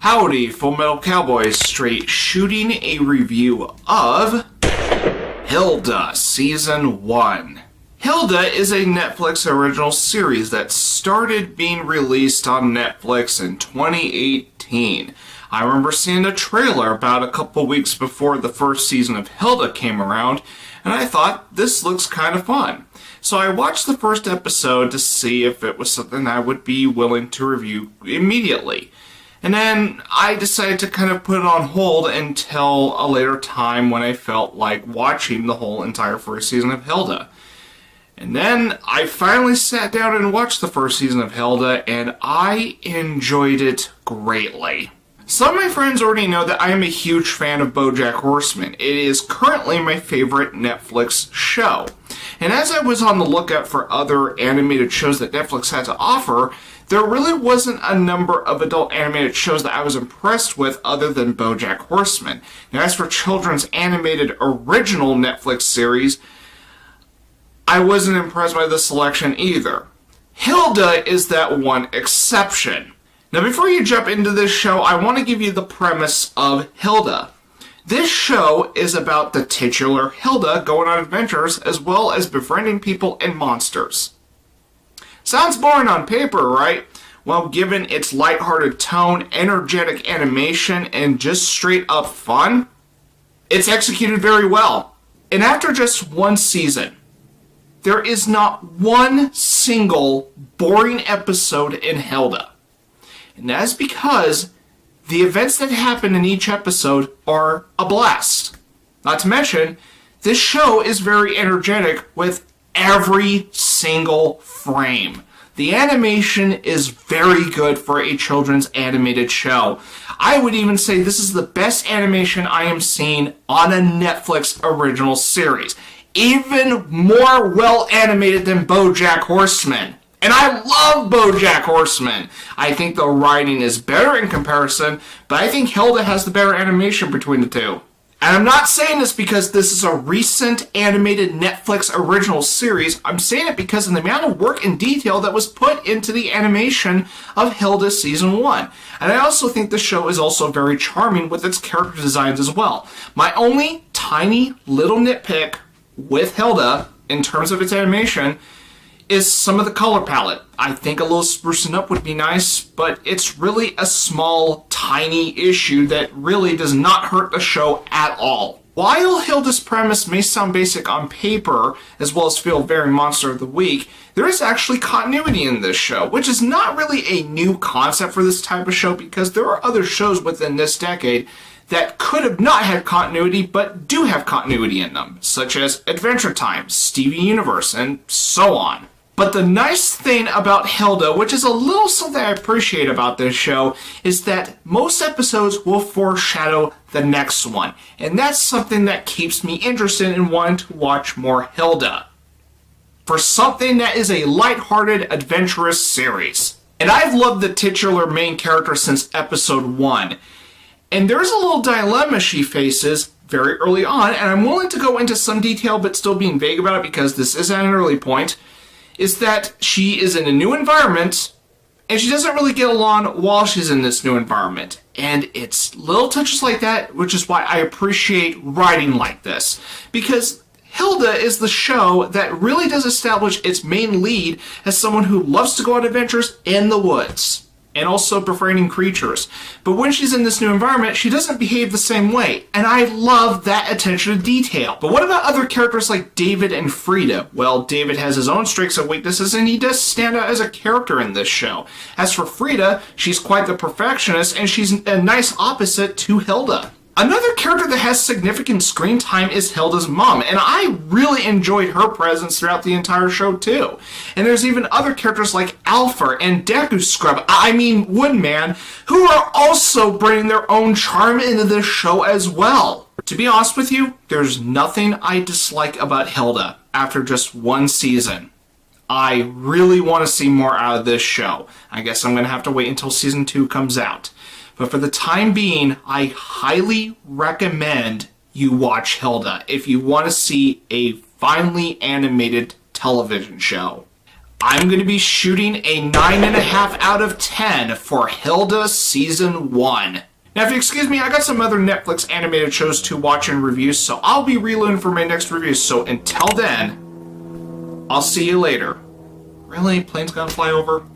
Howdy, Full Metal Cowboy straight shooting a review of Hilda Season 1. Hilda is a Netflix original series that started being released on Netflix in 2018. I remember seeing a trailer about a couple weeks before the first season of Hilda came around, and I thought, this looks kind of fun. So I watched the first episode to see if it was something I would be willing to review immediately. And then I decided to kind of put it on hold until a later time when I felt like watching the whole entire first season of Hilda. And then I finally sat down and watched the first season of Hilda, and I enjoyed it greatly. Some of my friends already know that I am a huge fan of BoJack Horseman. It is currently my favorite Netflix show. And as I was on the lookout for other animated shows that Netflix had to offer, there really wasn't a number of adult animated shows that I was impressed with other than BoJack Horseman. Now, as for children's animated original Netflix series, I wasn't impressed by the selection either. Hilda is that one exception. Now, before you jump into this show, I want to give you the premise of Hilda. This show is about the titular Hilda going on adventures as well as befriending people and monsters. Sounds boring on paper, right? Well, given its lighthearted tone, energetic animation, and just straight up fun, it's executed very well. And after just one season, there is not one single boring episode in Hilda. And that's because the events that happen in each episode are a blast. Not to mention, this show is very energetic with every single frame. The animation is very good for a children's animated show. I would even say this is the best animation I am seeing on a Netflix original series. Even more well animated than BoJack Horseman. And I love BoJack Horseman. I think the writing is better in comparison, but I think Hilda has the better animation between the two. And I'm not saying this because this is a recent animated Netflix original series. I'm saying it because of the amount of work and detail that was put into the animation of Hilda Season 1. And I also think the show is also very charming with its character designs as well. My only tiny little nitpick with Hilda, in terms of its animation, is some of the color palette. I think a little sprucing up would be nice, but it's really a small, tiny issue that really does not hurt the show at all. While Hilda's premise may sound basic on paper, as well as feel very Monster of the Week, there is actually continuity in this show, which is not really a new concept for this type of show because there are other shows within this decade that could have not had continuity but do have continuity in them, such as Adventure Time, Steven Universe, and so on. But the nice thing about Hilda, which is a little something I appreciate about this show, is that most episodes will foreshadow the next one. And that's something that keeps me interested in wanting to watch more Hilda. For something that is a lighthearted, adventurous series. And I've loved the titular main character since episode 1. And there's a little dilemma she faces very early on, and I'm willing to go into some detail but still being vague about it because this is at an early point, is that she is in a new environment, and she doesn't really get along while she's in this new environment. And it's little touches like that, which is why I appreciate writing like this. Because Hilda is the show that really does establish its main lead as someone who loves to go on adventures in the woods. And also befriending creatures. But when she's in this new environment, she doesn't behave the same way. And I love that attention to detail. But what about other characters like David and Frida? Well, David has his own strengths and weaknesses, and he does stand out as a character in this show. As for Frida, she's quite the perfectionist, and she's a nice opposite to Hilda. Another character that has significant screen time is Hilda's mom, and I really enjoyed her presence throughout the entire show too. And there's even other characters like Alpha and Deku Scrub, Woodman, who are also bringing their own charm into this show as well. To be honest with you, there's nothing I dislike about Hilda after just one season. I really want to see more out of this show. I guess I'm going to have to wait until season 2 comes out. But for the time being, I highly recommend you watch Hilda if you want to see a finely animated television show. I'm going to be shooting a 9.5 out of 10 for Hilda Season 1. Now, if you excuse me, I got some other Netflix animated shows to watch and review, so I'll be reloading for my next review. So until then, I'll see you later. Really? Plane's gonna fly over?